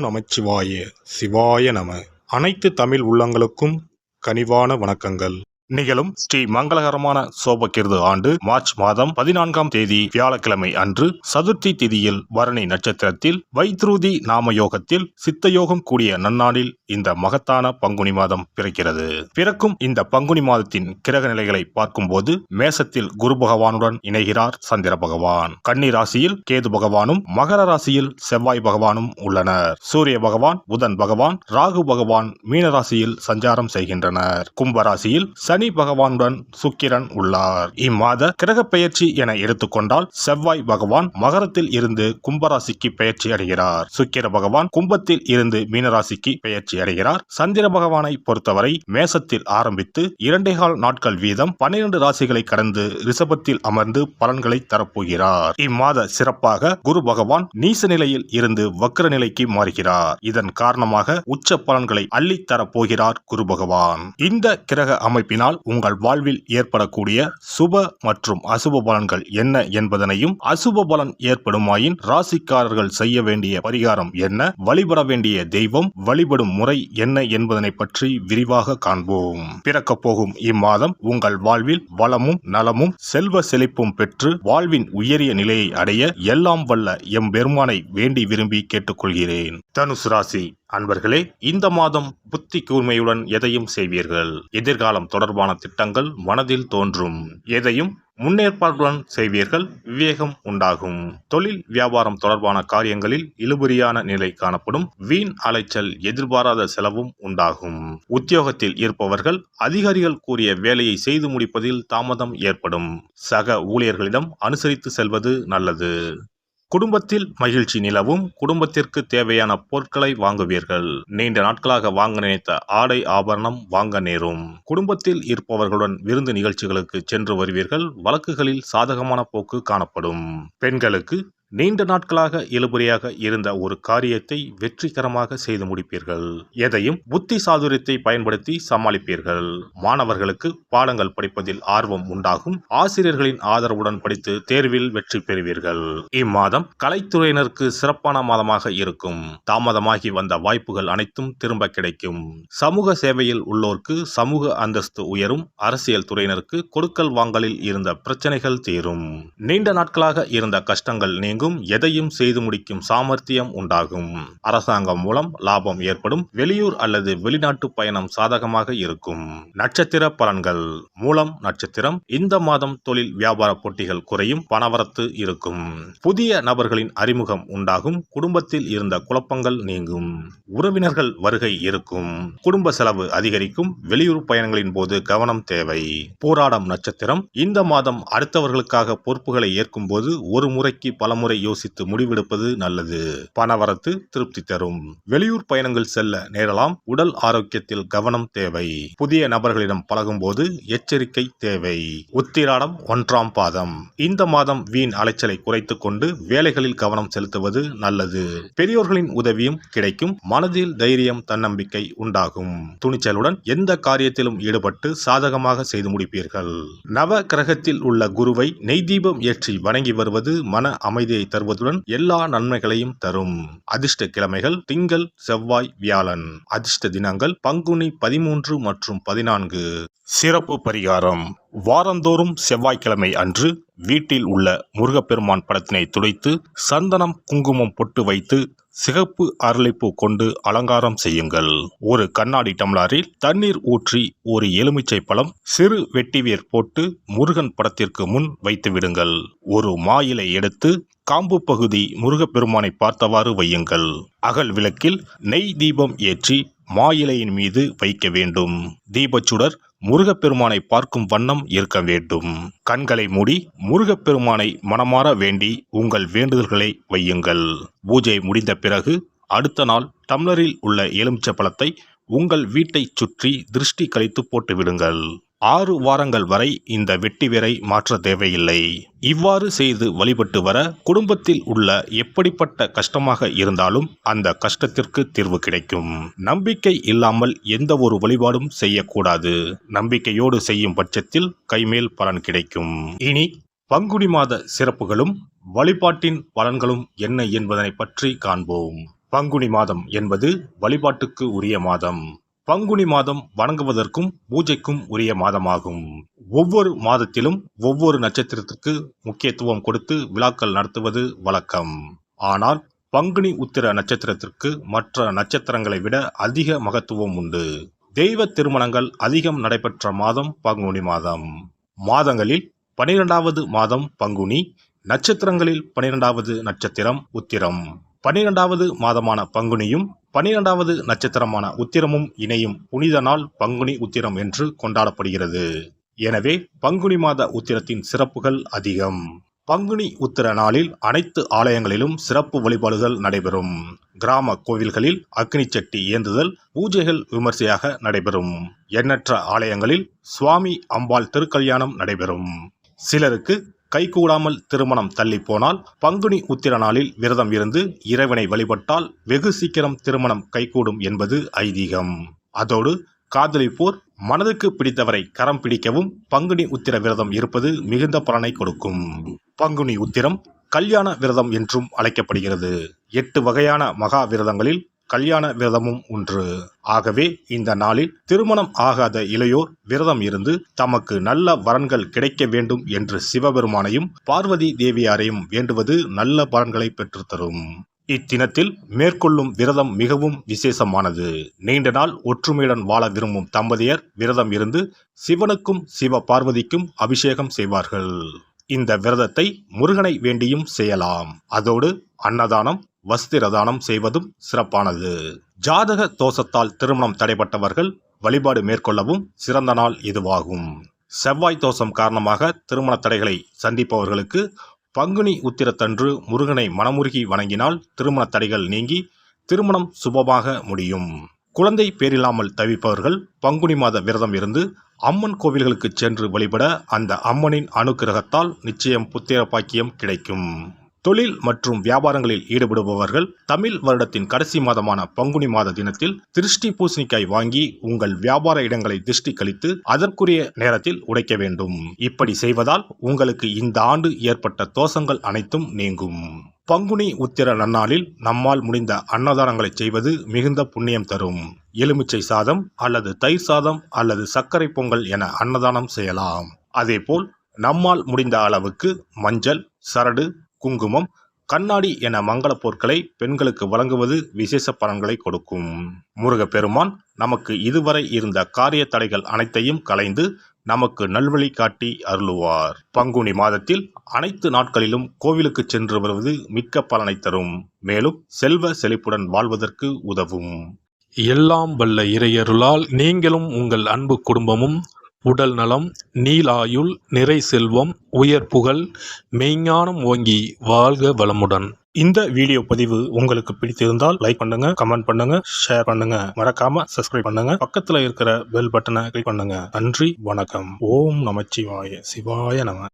நமச்சிவாய சிவாய நம. அனைத்து தமிழ் உள்ளங்களுக்கும் கனிவான வணக்கங்கள். நிகழும் ஸ்ரீ மங்களகரமான சோபகிருது ஆண்டு மார்ச் மாதம் 14ஆம் தேதி வியாழக்கிழமை அன்று சதுர்த்தி திதியில் பரணி நட்சத்திரத்தில் வைத்ருதி நாம யோகத்தில் சித்தயோகம் கூடிய நன்னாளில் இந்த மகத்தான பங்குனி மாதம் பிறக்கிறது. பிறக்கும் இந்த பங்குனி மாதத்தின் கிரக நிலைகளை பார்க்கும்போது மேசத்தில் குரு பகவானுடன் இணைகிறார் சந்திர பகவான். கன்னி ராசியில் கேது பகவானும் மகர ராசியில் செவ்வாய் பகவானும் உள்ளனர். சூரிய பகவான் புதன் பகவான் ராகு பகவான் மீன ராசியில் சஞ்சாரம் செய்கின்றனர். கும்பராசியில் சனி பகவானுடன் சுக்கிரன் உள்ளார். இம்மாத கிரக பெயர்ச்சி என எடுத்துக்கொண்டால் செவ்வாய் பகவான் மகரத்தில் இருந்து கும்பராசிக்கு பெயர்ச்சி அடைகிறார். சுக்கிர பகவான் கும்பத்தில் இருந்து மீனராசிக்கு பெயர்ச்சி அடைகிறார். சந்திர பகவானை பொறுத்தவரை மேசத்தில் ஆரம்பித்து 2.25 நாட்கள் வீதம் 12 ராசிகளை கடந்து ரிஷபத்தில் அமர்ந்து பலன்களை தரப்போகிறார். இம்மாத சிறப்பாக குரு பகவான் நீச நிலையில் இருந்து வக்ர நிலைக்கு மாறுகிறார். இதன் காரணமாக உச்ச பலன்களை அள்ளித் தரப்போகிறார் குரு பகவான். இந்த கிரக அமைப்பினால் உங்கள் வாழ்வில் ஏற்படக்கூடிய சுப மற்றும் அசுப பலன்கள் என்ன என்பதனையும், அசுப பலன் ஏற்படுமாயின் ராசிக்காரர்கள் செய்ய வேண்டிய பரிகாரம் என்ன, வழிபட வேண்டிய தெய்வம், வழிபடும் முறை என்ன என்பதனை பற்றி விரிவாக காண்போம். பிறக்க போகும் இம்மாதம் உங்கள் வாழ்வில் வளமும் நலமும் செல்வ செழிப்பும் பெற்று வாழ்வின் உயரிய நிலையை அடைய எல்லாம் வல்ல எம்பெருமானை வேண்டி விரும்பி கேட்டுக்கொள்கிறேன். தனுசு ராசி அன்பர்களே, இந்த மாதம் புத்தி கூர்மையுடன் எதையும் செய்வீர்கள். எதிர்காலம் தொடர்பான திட்டங்கள் மனதில் தோன்றும். எதையும் முன்னேற்பாட்டுடன் செய்வீர்கள். விவேகம் உண்டாகும். தொழில் வியாபாரம் தொடர்பான காரியங்களில் இழுபறியான நிலை காணப்படும். வீண் அலைச்சல், எதிர்பாராத செலவும் உண்டாகும். உத்தியோகத்தில் இருப்பவர்கள் அதிகாரிகள் கூறிய வேலையை செய்து முடிப்பதில் தாமதம் ஏற்படும். சக ஊழியர்களிடம் அனுசரித்து செல்வது நல்லது. குடும்பத்தில் மகிழ்ச்சி நிலவும். குடும்பத்திற்கு தேவையான பொருட்களை வாங்குவீர்கள். நீண்ட நாட்களாக வாங்க நினைத்த ஆடை ஆபரணம் வாங்க நேரும். குடும்பத்தில் இருப்பவர்களுடன் விருந்து நிகழ்ச்சிகளுக்கு சென்று வருவீர்கள். வழக்குகளில் சாதகமான போக்கு காணப்படும். பெண்களுக்கு நீண்ட நாட்களாக இழுபறியாக இருந்த ஒரு காரியத்தை வெற்றிகரமாக செய்து முடிப்பீர்கள். எதையும் புத்தி சாதுரியத்தை பயன்படுத்தி சமாளிப்பீர்கள். மாணவர்களுக்கு பாடங்கள் படிப்பதில் ஆர்வம் உண்டாகும். ஆசிரியர்களின் ஆதரவுடன் படித்து தேர்வில் வெற்றி பெறுவீர்கள். இம்மாதம் கலைத்துறையினருக்கு சிறப்பான மாதமாக இருக்கும். தாமதமாகி வந்த வாய்ப்புகள் அனைத்தும் திரும்ப கிடைக்கும். சமூக சேவையில் உள்ளோருக்கு சமூக அந்தஸ்து உயரும். அரசியல் துறையினருக்கு கொடுக்கல் வாங்கலில் இருந்த பிரச்சனைகள் தீரும். நீண்ட நாட்களாக இருந்த கஷ்டங்கள் நீங்கும். எதையும் செய்து முடிக்கும் சாமர்த்தியம் உண்டாகும். அரசாங்கம் மூலம் லாபம் ஏற்படும். வெளியூர் அல்லது வெளிநாட்டு பயணம் சாதகமாக இருக்கும். நட்சத்திர பலன்கள். மூலம் நட்சத்திரம். இந்த மாதம் தொழில் வியாபார போட்டிகள் குறையும். பணவரத்து இருக்கும். புதிய நபர்களின் அறிமுகம் உண்டாகும். குடும்பத்தில் இருந்த குழப்பங்கள் நீங்கும். உறவினர்கள் வருகை இருக்கும். குடும்ப செலவு அதிகரிக்கும். வெளியூர் பயணங்களின் போது கவனம் தேவை. போராடம் நட்சத்திரம். இந்த மாதம் அடுத்தவர்களுக்காக பொறுப்புகளை ஏற்கும் போது ஒரு முறைக்கு பலமுறை யோசித்து முடிவெடுப்பது நல்லது. பணவரத்து திருப்தி தரும். வெளியூர் பயணங்கள் செல்ல நேரலாம். உடல் ஆரோக்கியத்தில் கவனம் தேவை. புதிய நபர்களிடம் பழகும் போது எச்சரிக்கை தேவை. உத்திராடம் 1ஆம் பாதம். இந்த மாதம் வீண் அலைச்சலை குறைத்துக் கொண்டு வேலைகளில் கவனம் செலுத்துவது நல்லது. பெரியோர்களின் உதவியும் கிடைக்கும். மனதில் தைரியம், தன்னம்பிக்கை உண்டாகும். துணிச்சலுடன் எந்த காரியத்திலும் ஈடுபட்டு சாதகமாக செய்து முடிப்பீர்கள். நவ கிரகத்தில் உள்ள குருவை நெய் தீபம் ஏற்றி வணங்கி வருவது மன அமைதியை தருவதுடன் எல்லா நன்மைகளையும் தரும். அதிர்ஷ்ட கிழமைகள் திங்கள், செவ்வாய், வியாழன். அதிர்ஷ்ட தினங்கள் பங்குனி 13 மற்றும் 14. சிறப்பு பரிகாரம். வாரந்தோறும் செவ்வாய்க்கிழமை அன்று வீட்டில் உள்ள முருகப்பெருமான் படத்தினை துடைத்து சந்தனம் குங்குமம் பொட்டு வைத்து சிகப்பு அரளிப்பூ கொண்டு அலங்காரம் செய்யுங்கள். ஒரு கண்ணாடி டம்ளரில் தண்ணீர் ஊற்றி ஒரு எலுமிச்சை பழம், சிறு வெட்டிவேர் போட்டு முருகன் படத்திற்கு முன் வைத்து விடுங்கள். ஒரு மா இலை எடுத்து காம்பு பகுதி முருகப்பெருமானை பார்த்தவாறு வையுங்கள். அகல் விளக்கில் நெய் தீபம் ஏற்றி மா இலையின் மீது வைக்க வேண்டும். தீபச்சுடர் முருகப்பெருமானை பார்க்கும் வண்ணம் இருக்க வேண்டும். கண்களை மூடி முருகப்பெருமானை மனமாற வேண்டி உங்கள் வேண்டுதல்களை வையுங்கள். பூஜை முடிந்த பிறகு அடுத்த நாள் டம்ளரில் உள்ள எலுமிச்சை பழத்தை உங்கள் வீட்டை சுற்றி திருஷ்டி கழித்து போட்டு விடுங்கள். 6 வாரங்கள் வரை இந்த வெட்டிவேரை மாற்ற தேவையில்லை. இவ்வாறு செய்து வழிபட்டு வர குடும்பத்தில் உள்ள எப்படிப்பட்ட கஷ்டமாக இருந்தாலும் அந்த கஷ்டத்திற்கு தீர்வு கிடைக்கும். நம்பிக்கை இல்லாமல் எந்த ஒரு வழிபாடும் செய்யக்கூடாது. நம்பிக்கையோடு செய்யும் பட்சத்தில் கைமேல் பலன் கிடைக்கும். இனி பங்குனி மாத சிறப்புகளும் வழிபாட்டின் பலன்களும் என்ன என்பதனை பற்றி காண்போம். பங்குனி மாதம் என்பது வழிபாட்டுக்கு உரிய மாதம். பங்குனி மாதம் வணங்குவதற்கும் பூஜைக்கும் உரிய மாதமாகும். ஒவ்வொரு மாதத்திலும் ஒவ்வொரு நட்சத்திரத்திற்கு முக்கியத்துவம் கொடுத்து விழாக்கள் நடத்துவது வழக்கம். ஆனால் பங்குனி உத்திர நட்சத்திரத்திற்கு மற்ற நட்சத்திரங்களை விட அதிக மகத்துவம் உண்டு. தெய்வ திருமணங்கள் அதிகம் நடைபெற்ற மாதம் பங்குனி மாதம். மாதங்களில் 12வது மாதம் பங்குனி, நட்சத்திரங்களில் 12வது நட்சத்திரம் உத்திரம். 12வது மாதமான பங்குனியும் 12வது நட்சத்திரமான உத்திரமும் இணையும் புனித நாள் பங்குனி உத்திரம் என்று கொண்டாடப்படுகிறது. எனவே பங்குனி மாத உத்திரத்தின் சிறப்புகள் அதிகம். பங்குனி உத்திர நாளில் அனைத்து ஆலயங்களிலும் சிறப்பு வழிபாடுகள் நடைபெறும். கிராம கோவில்களில் அக்னி சட்டி ஏந்துதல், பூஜைகள் விமர்சையாக நடைபெறும். எண்ணற்ற ஆலயங்களில் சுவாமி அம்பாள் திருக்கல்யாணம் நடைபெறும். சிலருக்கு கைகூடாமல் திருமணம் தள்ளி போனால் பங்குனி உத்திர நாளில் விரதம் இருந்து இறைவனை வழிபட்டால் வெகு சீக்கிரம் திருமணம் கைகூடும் என்பது ஐதீகம். அதோடு காதலிப்போர் மனதுக்கு பிடித்தவரை கரம் பிடிக்கவும் பங்குனி உத்திர விரதம் இருப்பது மிகுந்த பலனை கொடுக்கும். பங்குனி உத்திரம் கல்யாண விரதம் என்றும் அழைக்கப்படுகிறது. 8 வகையான மகா விரதங்களில் கல்யாண விரதமும் ஒன்று. ஆகவே இந்த நாளில் திருமணம் ஆகாத இளையோர் விரதம் இருந்து தமக்கு நல்ல வரன்கள் கிடைக்க வேண்டும் என்று சிவபெருமானையும் பார்வதி தேவியாரையும் வேண்டுவது நல்ல பலன்களை பெற்றுத்தரும். இத்தினத்தில் மேற்கொள்ளும் விரதம் மிகவும் விசேஷமானது. நீண்ட நாள் ஒற்றுமையுடன் வாழ விரும்பும் தம்பதியர் விரதம் இருந்து சிவனுக்கும் சிவ பார்வதிக்கும் அபிஷேகம் செய்வார்கள். இந்த விரதத்தை முருகனை வேண்டியும் செய்யலாம். அதோடு அன்னதானம், வஸ்திரதானம் செய்வதும் சிறப்பானது. ஜாதக தோஷத்தால் திருமணம் தடைப்பட்டவர்கள் வழிபாடு மேற்கொள்ளவும் சிறந்த நாள் இதுவாகும். செவ்வாய் தோஷம் காரணமாக திருமண தடைகளை சந்திப்பவர்களுக்கு பங்குனி உத்திரத்தன்று முருகனை மனமுருகி வணங்கினால் திருமண தடைகள் நீங்கி திருமணம் சுபமாக முடியும். குழந்தை பேரில்லாமல் தவிப்பவர்கள் பங்குனி மாத விரதம் இருந்து அம்மன் கோவில்களுக்கு சென்று வழிபட அந்த அம்மனின் அனுக்கிரகத்தால் நிச்சயம் புத்திர பாக்கியம் கிடைக்கும். தொழில் மற்றும் வியாபாரங்களில் ஈடுபடுபவர்கள் தமிழ் வருடத்தின் கடைசி மாதமான பங்குனி மாத தினத்தில் திருஷ்டி பூசணிக்காய் வாங்கி உங்கள் வியாபார இடங்களை திருஷ்டி கழித்து அதற்குரிய நேரத்தில் உடைக்க வேண்டும். இப்படி செய்வதால் உங்களுக்கு இந்த ஆண்டு ஏற்பட்ட தோஷங்கள் அனைத்தும் நீங்கும். பங்குனி உத்திர நன்னாளில் நம்மால் முடிந்த அன்னதானங்களை செய்வது மிகுந்த புண்ணியம் தரும். எலுமிச்சை சாதம் அல்லது தயிர் சாதம் அல்லது சர்க்கரை பொங்கல் என அன்னதானம் செய்யலாம். அதேபோல் நம்மால் முடிந்த அளவுக்கு மஞ்சள், சரடு, குங்குமம், கண்ணாடி என மங்கள பொருட்களை பெண்களுக்கு வழங்குவது விசேஷ பலன்களை கொடுக்கும். முருகப்பெருமான் நமக்கு இதுவரை இருந்த காரிய தடைகள் அனைத்தையும் களைந்து நமக்கு நல்வழி காட்டி அருளுவார். பங்குனி மாதத்தில் அனைத்து நாட்களிலும் கோவிலுக்கு சென்று வருவது மிக்க பலனை தரும். மேலும் செல்வ செழிப்புடன் வாழ்வதற்கு உதவும். எல்லாம் வல்ல இறையருளால் நீங்களும் உங்கள் அன்பு குடும்பமும் உடல் நலம், நீலாயுள், நிறை செல்வம், உயர் புகழ், மெய்ஞானம் ஓங்கி வாழ்க வளமுடன். இந்த வீடியோ பதிவு உங்களுக்கு பிடித்திருந்தால் லைக் பண்ணுங்க, கமெண்ட் பண்ணுங்க, ஷேர் பண்ணுங்க, மறக்காம சப்ஸ்கிரைப் பண்ணுங்க, பக்கத்துல இருக்கிற பெல் பட்டனை கிளிக் பண்ணுங்க. நன்றி, வணக்கம். ஓம் நமச்சிவாய, சிவாய நம.